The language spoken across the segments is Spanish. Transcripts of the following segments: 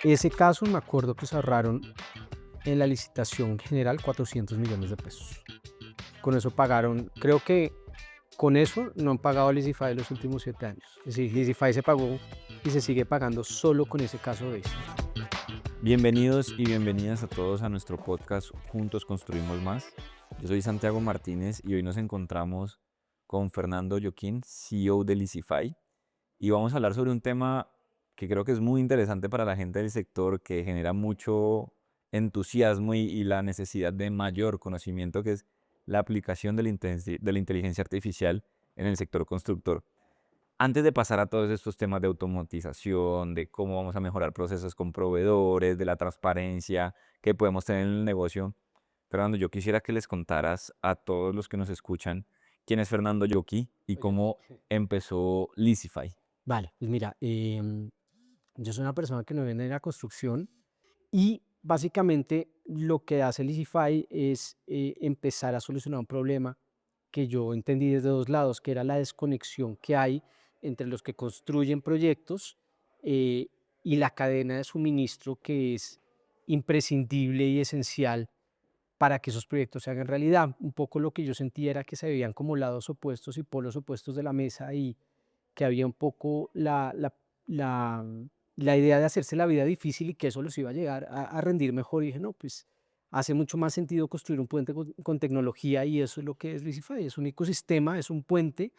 Ese caso me acuerdo que se ahorraron en la licitación general 400 millones de pesos. Con eso pagaron, creo que con eso no han pagado Leasify los últimos 7 años. Es decir, Leasify se pagó y se sigue pagando solo con ese caso de ese. Bienvenidos y bienvenidas a todos a nuestro podcast Juntos Construimos Más. Yo soy Santiago Martínez y hoy nos encontramos con Fernando Joaquín, CEO de Leasify, y vamos a hablar sobre un tema que creo que es muy interesante para la gente del sector, que genera mucho entusiasmo y la necesidad de mayor conocimiento, que es la aplicación de la inteligencia artificial en el sector constructor. Antes de pasar a todos estos temas de automatización, de cómo vamos a mejorar procesos con proveedores, de la transparencia que podemos tener en el negocio, Fernando, yo quisiera que les contaras a todos los que nos escuchan quién es Fernando Yoki y Oye, cómo empezó Leasify. vale, pues mira, yo soy una persona que no viene de la construcción y básicamente lo que hace Leasify es empezar a solucionar un problema que yo entendí desde dos lados, que era la desconexión que hay entre los que construyen proyectos eh, y la cadena de suministro que es imprescindible y esencial para que esos proyectos se hagan realidad. Un poco lo que yo sentía era que se veían como lados opuestos y polos opuestos de la mesa y que había un poco la, la idea de hacerse la vida difícil y que eso los iba a llegar a rendir mejor. Y dije, no, pues hace mucho más sentido construir un puente con tecnología y eso es lo que es Leasify. Es un ecosistema, es un puente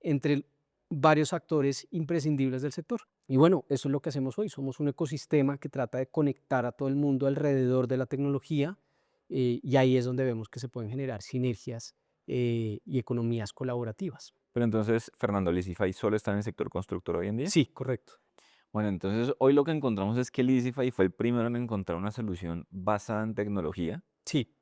entre varios actores imprescindibles del sector. Y bueno, eso es lo que hacemos hoy. Somos un ecosistema que trata de conectar a todo el mundo alrededor de la tecnología y ahí es donde vemos que se pueden generar sinergias y economías colaborativas. Pero entonces, Fernando, Leasify solo está en el sector constructor hoy en día. Sí, correcto. Bueno, entonces hoy lo que encontramos es que Leasify fue el primero en encontrar una solución basada en tecnología Sí,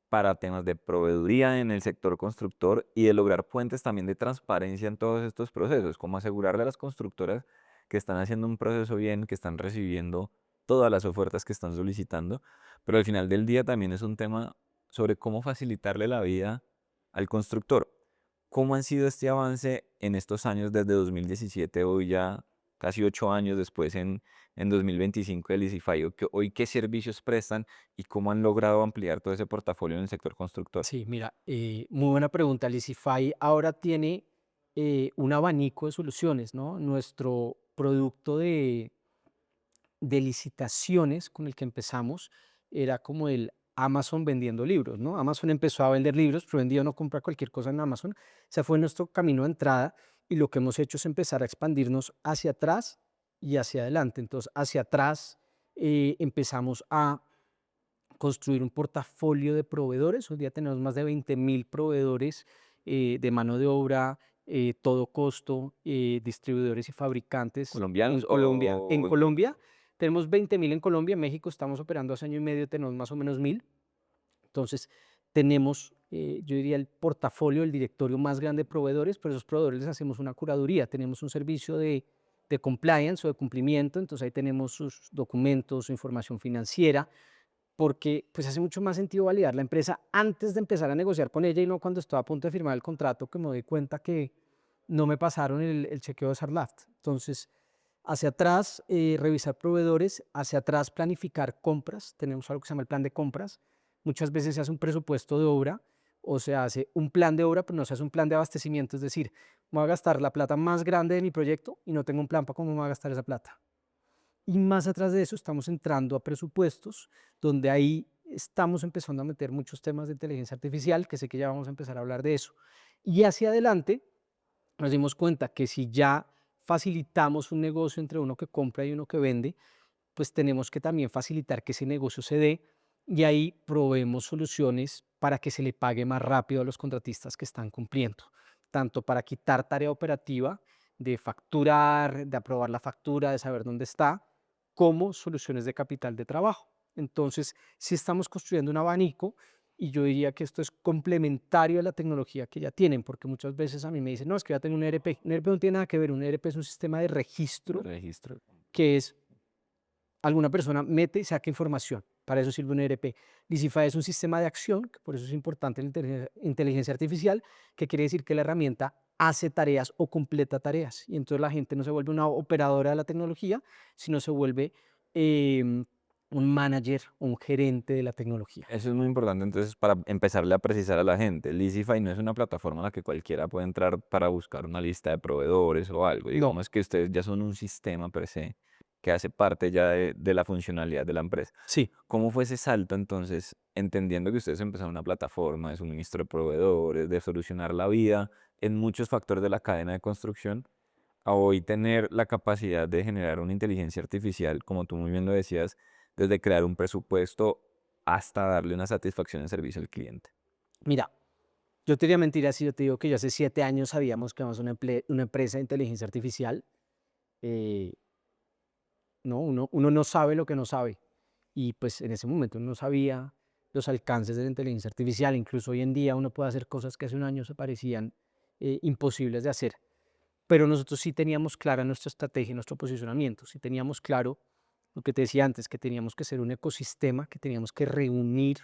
para temas de proveeduría en el sector constructor y de lograr puentes también de transparencia en todos estos procesos, como asegurarle a las constructoras que están haciendo un proceso bien, que están recibiendo todas las ofertas que están solicitando, pero al final del día también es un tema sobre cómo facilitarle la vida al constructor. ¿Cómo han sido este avance en estos años desde 2017, hoy ya casi 8 años después en 2025 de Leasify? Hoy, ¿qué servicios prestan y cómo han logrado ampliar todo ese portafolio en el sector constructor? sí, mira, muy buena pregunta. Leasify ahora tiene un abanico de soluciones, ¿no? Nuestro producto de licitaciones con el que empezamos era como el Amazon vendiendo libros, ¿no? Amazon empezó a vender libros, pero hoy en día uno compra cualquier cosa en Amazon. Ese fue nuestro camino de entrada y lo que hemos hecho es empezar a expandirnos hacia atrás y hacia adelante. Entonces, hacia atrás empezamos a construir un portafolio de proveedores. Hoy día tenemos más de 20.000 proveedores de mano de obra, todo costo, distribuidores y fabricantes en ¿Colombianos Colombia. En o...? Colombia tenemos 20.000 en Colombia, en México estamos operando hace año y medio, tenemos más o menos 1.000. Entonces, tenemos, yo diría, el portafolio, el directorio más grande de proveedores, pero esos proveedores les hacemos una curaduría. Tenemos un servicio de compliance o de cumplimiento, entonces ahí tenemos sus documentos, su información financiera, porque pues hace mucho más sentido validar la empresa antes de empezar a negociar con ella y no cuando estaba a punto de firmar el contrato que me doy cuenta que no me pasaron el chequeo de Sarlaft. Entonces, hacia atrás, revisar proveedores, hacia atrás planificar compras, tenemos algo que se llama el plan de compras. Muchas veces se hace un presupuesto de obra o se hace un plan de obra, pero no se hace un plan de abastecimiento, es decir, voy a gastar la plata más grande de mi proyecto y no tengo un plan para cómo me voy a gastar esa plata. Y más atrás de eso estamos entrando a presupuestos, donde ahí estamos empezando a meter muchos temas de inteligencia artificial, que sé que ya vamos a empezar a hablar de eso. Y hacia adelante nos dimos cuenta que si ya facilitamos un negocio entre uno que compra y uno que vende, pues tenemos que también facilitar que ese negocio se dé y ahí proveemos soluciones para que se le pague más rápido a los contratistas que están cumpliendo, tanto para quitar tarea operativa de facturar, de aprobar la factura, de saber dónde está, como soluciones de capital de trabajo. Entonces, si estamos construyendo un abanico, y yo diría que esto es complementario a la tecnología que ya tienen, porque muchas veces a mí me dicen, no, es que ya tengo un ERP. Un ERP no tiene nada que ver, un ERP es un sistema de De registro registro. que es alguna persona mete y saca información. Para eso sirve un ERP. Lisify es un sistema de acción, que por eso es importante la inteligencia artificial, que quiere decir que la herramienta hace tareas o completa tareas. Y entonces la gente no se vuelve una operadora de la tecnología, sino se vuelve em, un manager o un gerente de la tecnología. Eso es muy importante, entonces, para empezarle a precisar a la gente. Leasify no es una plataforma a la que cualquiera puede entrar para buscar una lista de proveedores o algo. No, Digamos que ustedes ya son un sistema per se que hace parte ya de la funcionalidad de la empresa. sí, ¿Cómo fue ese salto entonces, entendiendo que ustedes empezaron una plataforma de suministro de proveedores, de solucionar la vida en muchos factores de la cadena de construcción, a hoy tener la capacidad de generar una inteligencia artificial, como tú muy bien lo decías, desde crear un presupuesto hasta darle una satisfacción de servicio al cliente? mira, yo te diría mentira si yo te digo que yo hace 7 años sabíamos que vamos a una empresa de inteligencia artificial. eh, no, uno no sabe lo que no sabe. Y pues en ese momento uno no sabía los alcances de la inteligencia artificial. Incluso hoy en día uno puede hacer cosas que hace un año se parecían imposibles de hacer. Pero nosotros sí teníamos clara nuestra estrategia y nuestro posicionamiento. Sí teníamos claro lo que te decía antes, que teníamos que ser un ecosistema, que teníamos que reunir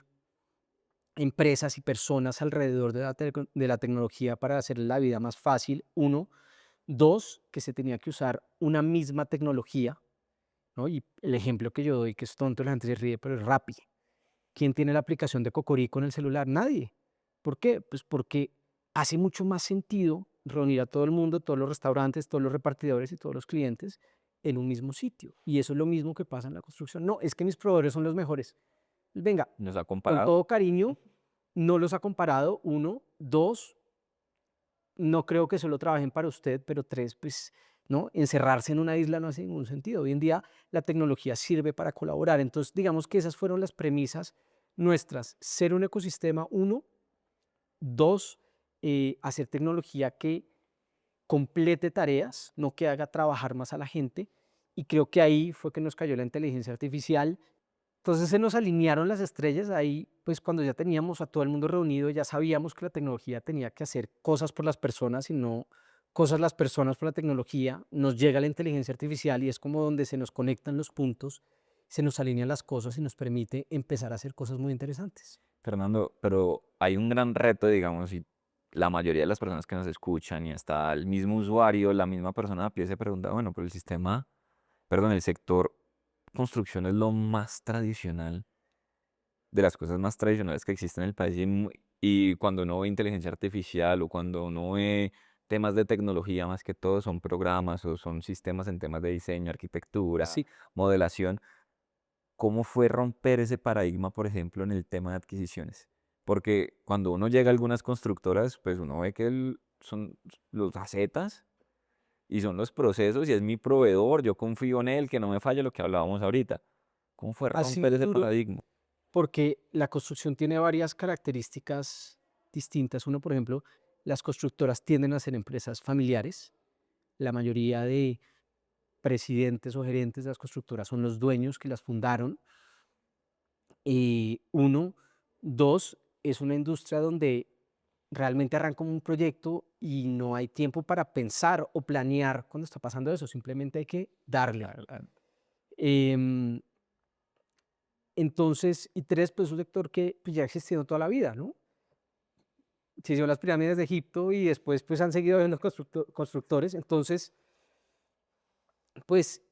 empresas y personas alrededor de la tecnología para hacer la vida más fácil. Uno. Dos, que se tenía que usar una misma tecnología, ¿no? Y el ejemplo que yo doy, que es tonto, la gente se ríe, pero es Rappi. ¿Quién tiene la aplicación de Cocorico en el celular? Nadie. ¿Por qué? Pues porque hace mucho más sentido reunir a todo el mundo, todos los restaurantes, todos los repartidores y todos los clientes en un mismo sitio. Y eso es lo mismo que pasa en la construcción. No, es que mis proveedores son los mejores. Venga, ¿Nos ha con comparado? todo cariño, no los ha comparado. Uno, dos, no creo que solo trabajen para usted, pero tres, pues, ¿no? Encerrarse en una isla no hace ningún sentido. Hoy en día la tecnología sirve para colaborar. Entonces, digamos que esas fueron las premisas nuestras. Ser un ecosistema, uno. Dos, hacer tecnología que complete tareas, no que haga trabajar más a la gente. Y creo que ahí fue que nos cayó la inteligencia artificial. Entonces se nos alinearon las estrellas ahí, pues cuando ya teníamos a todo el mundo reunido, ya sabíamos que la tecnología tenía que hacer cosas por las personas y no cosas las personas por la tecnología. Nos llega la inteligencia artificial y es como donde se nos conectan los puntos, se nos alinean las cosas y nos permite empezar a hacer cosas muy interesantes. Fernando, pero hay un gran reto, digamos, y la mayoría de las personas que nos escuchan y hasta el mismo usuario, la misma persona a pie se pregunta, bueno, pero el sistema, perdón, el sector construcción es lo más tradicional, de las cosas más tradicionales que existen en el país y cuando uno ve inteligencia artificial o cuando uno ve temas de tecnología más que todo son programas o son sistemas en temas de diseño, arquitectura, Sí, modelación. ¿Cómo fue romper ese paradigma, por ejemplo, en el tema de adquisiciones? Porque cuando uno llega a algunas constructoras, pues uno ve que son los acetas y son los procesos y es mi proveedor, yo confío en él, que no me falle lo que hablábamos ahorita. ¿Cómo fue ha sido romper ese duro paradigma? porque la construcción tiene varias características distintas. Uno, por ejemplo, las constructoras tienden a ser empresas familiares. La mayoría de presidentes o gerentes de las constructoras son los dueños que las fundaron. Uno, dos, es una industria donde realmente arranca un proyecto y no hay tiempo para pensar o planear cuando está pasando eso, simplemente hay que darle. Adelante. Em, entonces, y tres, pues un sector que pues, ya ha existido toda la vida, ¿no? Se hicieron las pirámides de Egipto y después pues han seguido habiendo constructores, entonces, pues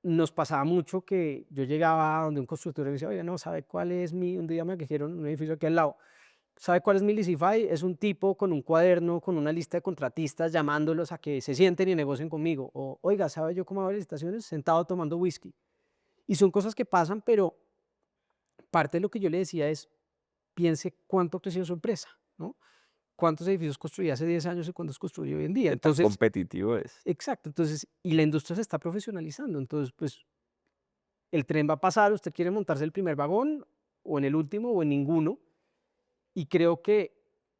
nos pasaba mucho que yo llegaba a donde un constructor y decía, oye, no, ¿sabe cuál es mi, un día me dijeron, un edificio aquí al lado, ¿sabe cuál es mi Leasify? Es un tipo con un cuaderno, con una lista de contratistas llamándolos a que se sienten y negocien conmigo. O, oiga, ¿sabe yo cómo hago licitaciones? Sentado tomando whisky. Y son cosas que pasan, pero parte de lo que yo le decía es, piense cuánto ha crecido su empresa, ¿no? ¿Cuántos edificios construía hace 10 años y cuántos construye hoy en día? ¿Qué tan Entonces, competitivo es? exacto, entonces, y la industria se está profesionalizando, entonces, pues, el tren va a pasar, usted quiere montarse el primer vagón, o en el último, o en ninguno, y creo que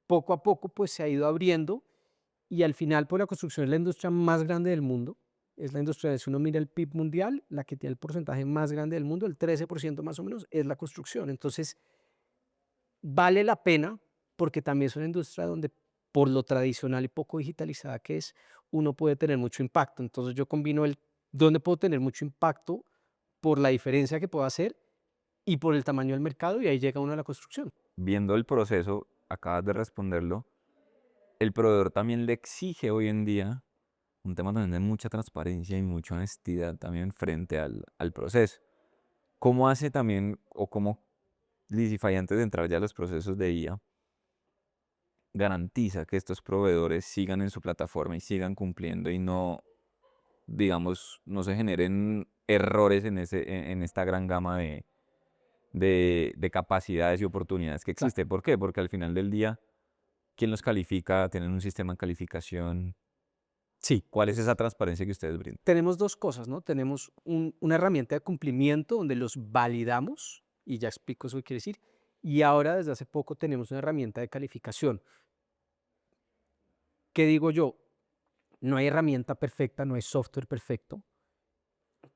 poco a poco, pues, se ha ido abriendo, y al final, pues, la construcción es la industria más grande del mundo, es la industria, si uno mira el PIB mundial, la que tiene el porcentaje más grande del mundo, el 13% más o menos, es la construcción, entonces, vale la pena, porque también es una industria donde, por lo tradicional y poco digitalizada que es, uno puede tener mucho impacto. Entonces yo combino el dónde puedo tener mucho impacto por la diferencia que puedo hacer y por el tamaño del mercado, y ahí llega uno a la construcción. Viendo el proceso, acabas de responderlo, el proveedor también le exige hoy en día un tema también de mucha transparencia y mucha honestidad también frente al proceso. ¿Cómo hace también o cómo Leasify antes de entrar ya a los procesos de IA garantiza que estos proveedores sigan en su plataforma y sigan cumpliendo y no, digamos, no se generen errores en esta gran gama de capacidades y oportunidades que Exacto. existe? ¿Por qué? Porque al final del día, ¿quién los califica? ¿Tienen un sistema de calificación? Sí, ¿Cuál es esa transparencia que ustedes brindan? tenemos dos cosas, ¿no? Tenemos una herramienta de cumplimiento donde los validamos, y ya explico eso qué quiere decir, y ahora desde hace poco tenemos una herramienta de calificación. ¿Qué digo yo? No hay herramienta perfecta, no hay software perfecto.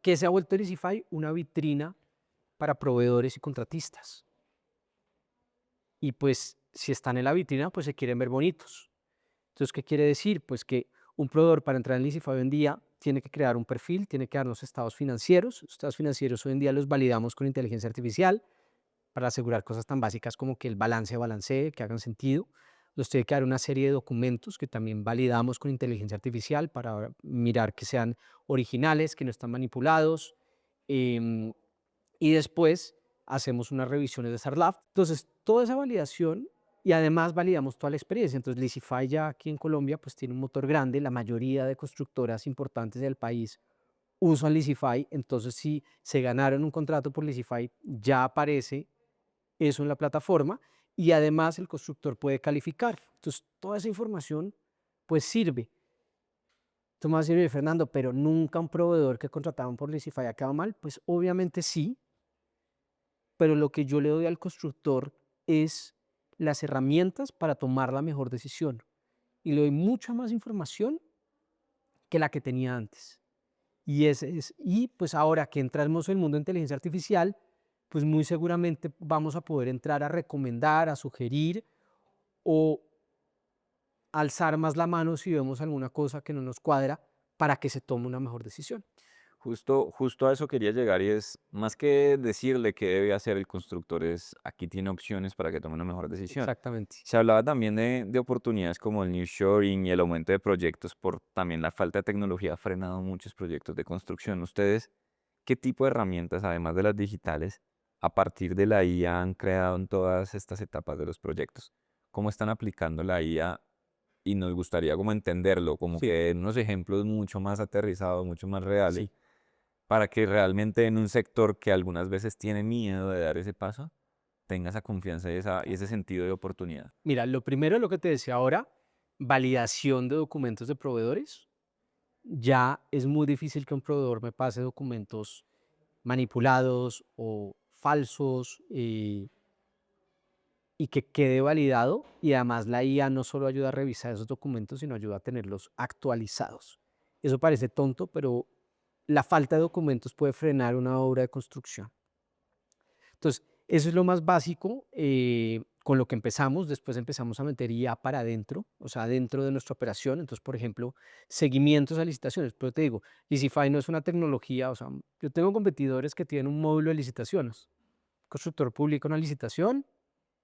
¿Qué se ha vuelto Elisify? Una vitrina para proveedores y contratistas. Y pues si están en la vitrina, pues se quieren ver bonitos. Entonces, ¿qué quiere decir? Pues que un proveedor para entrar en Elisify hoy en día tiene que crear un perfil, tiene que darnos estados financieros. Los estados financieros hoy en día los validamos con inteligencia artificial para asegurar cosas tan básicas como que el balance balancee, que hagan sentido. Nos tiene que dar una serie de documentos que también validamos con inteligencia artificial para mirar que sean originales, que no están manipulados. em, y después hacemos unas revisiones de SARLAF. Entonces, toda esa validación y además validamos toda la experiencia. Entonces, Leasify ya aquí en Colombia pues tiene un motor grande. La mayoría de constructoras importantes del país usan Leasify. Entonces, si se ganaron un contrato por Leasify, ya aparece eso en la plataforma y además el constructor puede calificar. Entonces, toda esa información pues sirve. Tú me vas a decir, Fernando, pero nunca un proveedor que contrataban por Leasify acaba mal. Pues obviamente sí, pero lo que yo le doy al constructor es las herramientas para tomar la mejor decisión y le doy mucha más información que la que tenía antes. Y pues ahora que entramos en el mundo de inteligencia artificial, pues muy seguramente vamos a poder entrar a recomendar, a sugerir o alzar más la mano si vemos alguna cosa que no nos cuadra para que se tome una mejor decisión. Justo a eso quería llegar y es más que decirle qué debe hacer el constructor, es aquí tiene opciones para que tome una mejor decisión. Exactamente. Se hablaba también de oportunidades como el nearshoring y el aumento de proyectos por también la falta de tecnología ha frenado muchos proyectos de construcción. ¿Ustedes qué tipo de herramientas, además de las digitales, a partir de la IA han creado en todas estas etapas de los proyectos? ¿Cómo están aplicando la IA? Y nos gustaría como entenderlo, como Sí, que en unos ejemplos mucho más aterrizados, mucho más reales sí. para que realmente en un sector que algunas veces tiene miedo de dar ese paso, tenga esa confianza y ese sentido de oportunidad. Mira, lo primero es lo que te decía ahora, validación de documentos de proveedores. Ya es muy difícil que un proveedor me pase documentos manipulados o falsos y que quede validado. Y además la IA no solo ayuda a revisar esos documentos, sino ayuda a tenerlos actualizados. Eso parece tonto, pero la falta de documentos puede frenar una obra de construcción. Entonces, eso es lo más básico con lo que empezamos. Después empezamos a meter IA para adentro, o sea, dentro de nuestra operación. Entonces, por ejemplo, seguimientos a licitaciones. Pero te digo, Licify no es una tecnología, o sea, yo tengo competidores que tienen un módulo de licitaciones. El constructor publica una licitación,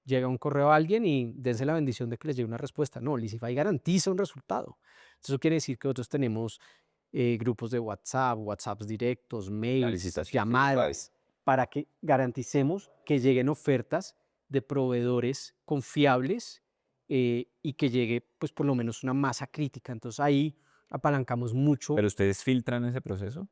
llega un correo a alguien y dense la bendición de que les llegue una respuesta. No, Licify garantiza un resultado. Entonces, eso quiere decir que nosotros tenemos grupos de WhatsApp, WhatsApps directos, La mails, licitación sí es clave. llamadas, para que garanticemos que lleguen ofertas de proveedores confiables y que llegue, pues, por lo menos una masa crítica. Entonces, ahí apalancamos mucho. Pero ustedes filtran ese proceso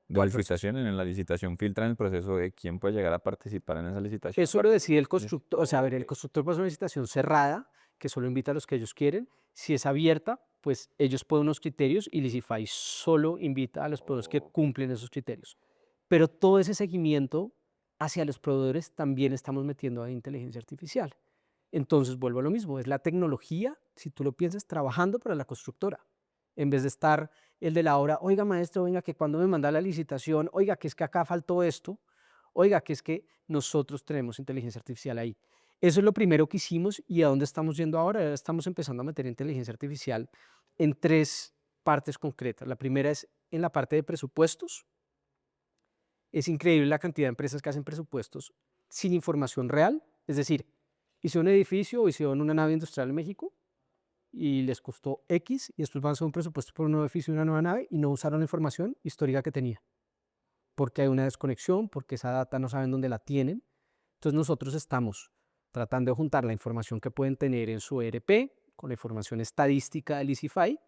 de ¿Cuál proceso? licitación, en la licitación filtran el proceso de quién puede llegar a participar en esa licitación. Eso lo decide el Yes. constructor, o sea, a ver, el constructor puede hacer una licitación cerrada, que solo invita a los que ellos quieren. Si es abierta, pues ellos ponen unos criterios y Licify solo invita a los proveedores que cumplen esos criterios. Pero todo ese seguimiento hacia los proveedores también estamos metiendo a inteligencia artificial. Entonces, vuelvo a lo mismo, es la tecnología, si tú lo piensas, trabajando para la constructora, en vez de estar el de la obra, oiga maestro, venga, que cuando me manda la licitación, oiga, que es que acá faltó esto, oiga, que es que nosotros tenemos inteligencia artificial ahí. Eso es lo primero que hicimos y a dónde estamos yendo ahora. Estamos empezando a meter inteligencia artificial en tres partes concretas. La primera es en la parte de presupuestos, Es increíble la cantidad de empresas que hacen presupuestos sin información real. Es decir, hicieron un edificio o hicieron una nave industrial en México y les costó X y después van a hacer un presupuesto por un nuevo edificio y una nueva nave y no usaron la información histórica que tenía. Porque hay una desconexión, porque esa data no saben dónde la tienen. Entonces nosotros estamos tratando de juntar la información que pueden tener en su ERP con la información estadística del Easify.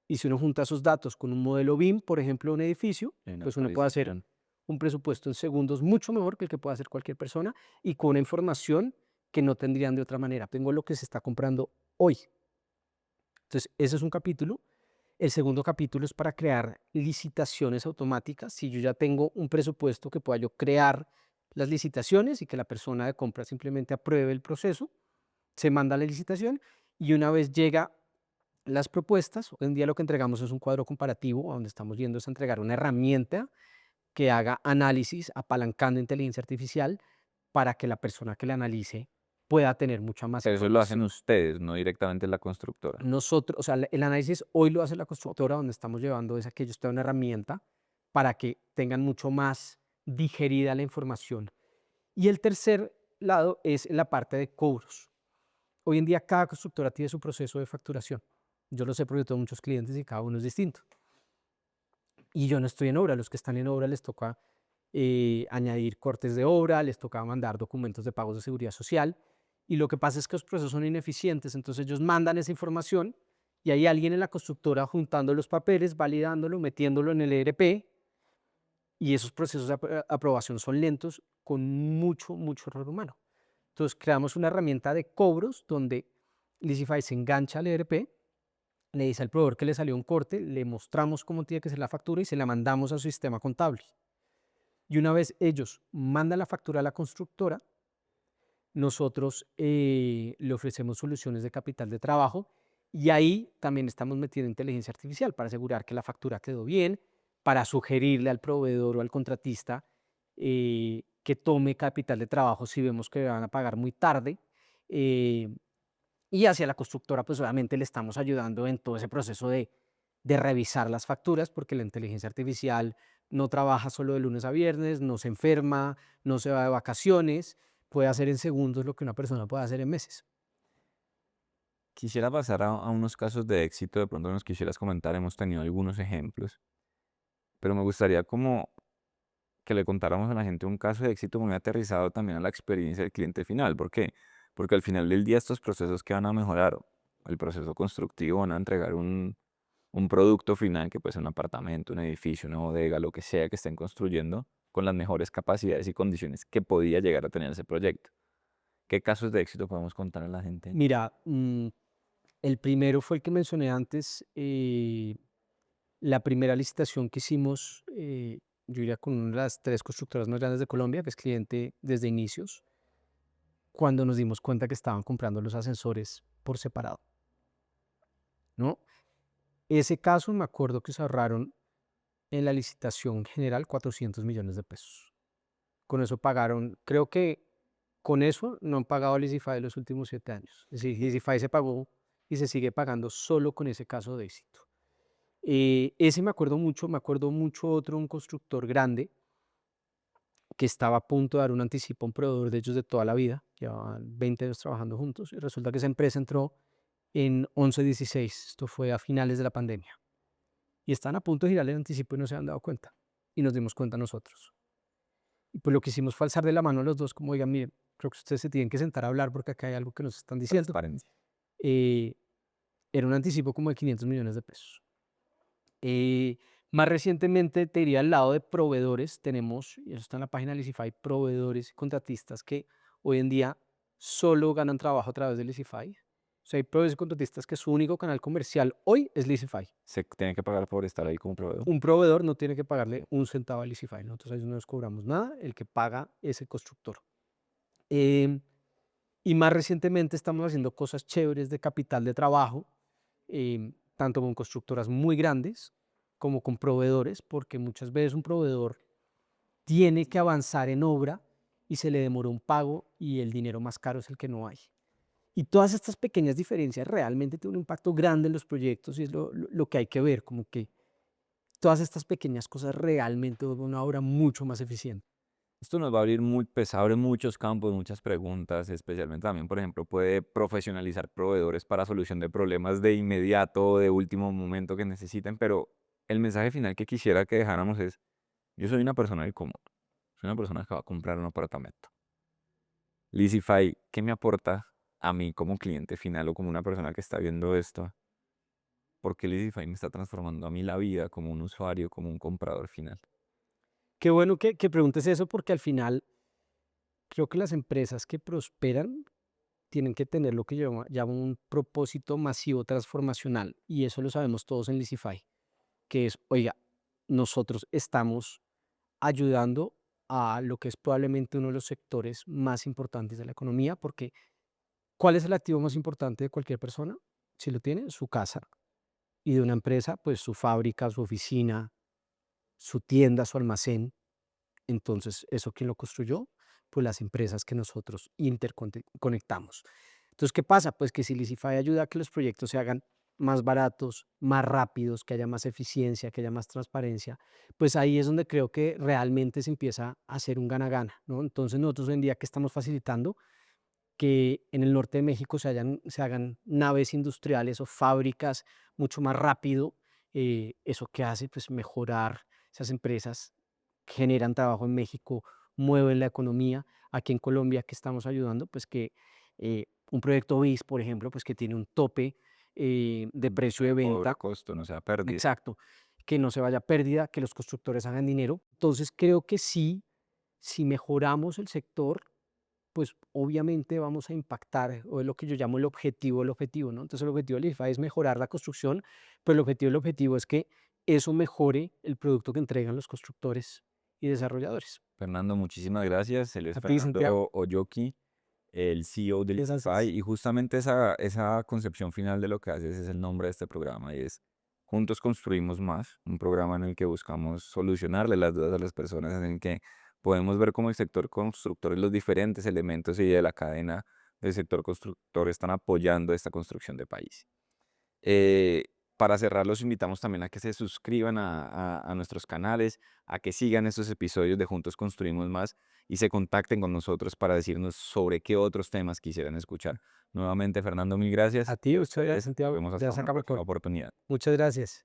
Y si uno junta esos datos con un modelo BIM, por ejemplo, de un edificio, Hay una pues uno puede hacer actualización. un presupuesto en segundos mucho mejor que el que puede hacer cualquier persona y con una información que no tendrían de otra manera. Tengo lo que se está comprando hoy. Entonces, ese es un capítulo. El segundo capítulo es para crear licitaciones automáticas. Si yo ya tengo un presupuesto que pueda yo crear las licitaciones y que la persona de compra simplemente apruebe el proceso, se manda la licitación y una vez llega las propuestas, hoy en día lo que entregamos es un cuadro comparativo, donde estamos yendo es a entregar una herramienta que haga análisis apalancando inteligencia artificial para que la persona que la analice pueda tener mucha más Pero eso lo hacen información. ustedes, no directamente la constructora. Nosotros, o sea, el análisis hoy lo hace la constructora, donde estamos llevando es a que ellos tengan una herramienta para que tengan mucho más digerida la información. Y el tercer lado es la parte de cobros. Hoy en día cada constructora tiene su proceso de facturación. Yo lo sé porque tengo muchos clientes y cada uno es distinto. Y yo no estoy en obra, los que están en obra les toca añadir cortes de obra, les toca mandar documentos de pagos de seguridad social. Y lo que pasa es que los procesos son ineficientes, entonces ellos mandan esa información y hay alguien en la constructora juntando los papeles, validándolo, metiéndolo en el ERP y esos procesos de aprobación son lentos con mucho, mucho error humano. Entonces creamos una herramienta de cobros donde Lisify se engancha al ERP, le dice al proveedor que le salió un corte, le mostramos cómo tiene que ser la factura y se la mandamos a su sistema contable. Y una vez ellos mandan la factura a la constructora, nosotros le ofrecemos soluciones de capital de trabajo y ahí también estamos metiendo inteligencia artificial para asegurar que la factura quedó bien, para sugerirle al proveedor o al contratista que tome capital de trabajo si vemos que van a pagar muy tarde. eh, y hacia la constructora, pues obviamente le estamos ayudando en todo ese proceso de revisar las facturas, porque la inteligencia artificial no trabaja solo de lunes a viernes, no se enferma, no se va de vacaciones, puede hacer en segundos lo que una persona puede hacer en meses. Quisiera pasar a unos casos de éxito, de pronto nos quisieras comentar, hemos tenido algunos ejemplos, pero me gustaría como que le contáramos a la gente un caso de éxito muy aterrizado también a la experiencia del cliente final. ¿Por qué? Porque al final del día estos procesos que van a mejorar, el proceso constructivo, van a entregar un producto final que puede ser un apartamento, un edificio, una bodega, lo que sea que estén construyendo, con las mejores capacidades y condiciones que podía llegar a tener ese proyecto. ¿Qué casos de éxito podemos contar a la gente? Mira, el primero fue el que mencioné antes, la primera licitación que hicimos, yo diría con una de las tres constructoras más grandes de Colombia, que es cliente desde inicios, cuando nos dimos cuenta que estaban comprando los ascensores por separado, ¿no? Ese caso me acuerdo que se ahorraron en la licitación general 400 millones de pesos. Con eso pagaron, creo que con eso no han pagado el Easify los últimos 7 años. Es decir, Easify se pagó y se sigue pagando solo con ese caso de éxito. Ese me acuerdo mucho otro, un constructor grande que estaba a punto de dar un anticipo a un proveedor de ellos de toda la vida, llevaban 20 años trabajando juntos y resulta que esa empresa entró en 11/16, esto fue a finales de la pandemia, y están a punto de girar el anticipo y no se han dado cuenta, y nos dimos cuenta nosotros. Y pues lo que hicimos fue alzar de la mano a los dos, como digan, miren, creo que ustedes se tienen que sentar a hablar porque acá hay algo que nos están diciendo. Transparencia. Eh, Era un anticipo como de 500 millones de pesos. Eh, Más recientemente, te diría al lado de proveedores, tenemos, y eso está en la página de Lisify, proveedores y contratistas que hoy en día solo ganan trabajo a través de Lisify. O sea, hay proveedores y contratistas que su único canal comercial hoy es Lisify. Se tiene que pagar por estar ahí como proveedor. Un proveedor no tiene que pagarle un centavo a Lisify. Nosotros a ellos no les cobramos nada, el que paga es el constructor. Em, y más recientemente estamos haciendo cosas chéveres de capital de trabajo, tanto con constructoras muy grandes como con proveedores, porque muchas veces un proveedor tiene que avanzar en obra y se le demora un pago y el dinero más caro es el que no hay. Y todas estas pequeñas diferencias realmente tienen un impacto grande en los proyectos y es lo que hay que ver, como que todas estas pequeñas cosas realmente vuelven una obra mucho más eficiente. Esto nos va a abrir muy, pues abre muchos campos, muchas preguntas, especialmente también, por ejemplo, puede profesionalizar proveedores para solución de problemas de inmediato, de último momento que necesiten, pero el mensaje final que quisiera que dejáramos es, yo soy una persona del común, soy una persona que va a comprar un apartamento. Leasify, ¿qué me aporta a mí como cliente final o como una persona que está viendo esto? Porque Leasify me está transformando a mí la vida como un usuario, como un comprador final. Qué bueno que preguntes eso porque al final creo que las empresas que prosperan tienen que tener lo que yo llamo un propósito masivo transformacional y eso lo sabemos todos en Lisify, que es, oiga, nosotros estamos ayudando a lo que es probablemente uno de los sectores más importantes de la economía, porque ¿cuál es el activo más importante de cualquier persona? Si lo tiene, su casa. Y de una empresa, pues su fábrica, su oficina, su tienda, su almacén. Entonces, ¿eso quién lo construyó? Pues las empresas que nosotros interconectamos. Entonces, ¿qué pasa? Pues que si Lisify ayuda a que los proyectos se hagan más baratos, más rápidos, que haya más eficiencia, que haya más transparencia, pues ahí es donde creo que realmente se empieza a hacer un gana-gana, ¿no? Entonces, nosotros hoy en día que estamos facilitando que en el norte de México se hagan naves industriales o fábricas mucho más rápido. Eso que hace, pues mejorar esas empresas, generan trabajo en México, mueven la economía. Aquí en Colombia que estamos ayudando, pues que un proyecto BIS, por ejemplo, pues que tiene un tope de precio de Cobra venta, costo, no sea pérdida. exacto, que no se vaya a pérdida, que los constructores hagan dinero. Entonces creo que sí, si mejoramos el sector, pues obviamente vamos a impactar, o es lo que yo llamo el objetivo, ¿no? Entonces el objetivo del IFA es mejorar la construcción, pero el objetivo es que eso mejore el producto que entregan los constructores y desarrolladores. Fernando, muchísimas gracias. Él es A ti, Santiago. Fernando Oyoki, el CEO de Muchas Leasify, gracias. y justamente esa concepción final de lo que haces es el nombre de este programa y es Juntos Construimos Más, un programa en el que buscamos solucionarle las dudas a las personas, en el que podemos ver cómo el sector constructor y los diferentes elementos y de la cadena del sector constructor están apoyando esta construcción de país. Eh, para cerrar, los invitamos también a que se suscriban a nuestros canales, a que sigan estos episodios de Juntos Construimos Más y se contacten con nosotros para decirnos sobre qué otros temas quisieran escuchar. Nuevamente, Fernando, mil gracias. A ti, muchas gracias, Ustedes, nos Santiago. vemos Ya hasta una saca próxima mejor. oportunidad. Muchas gracias.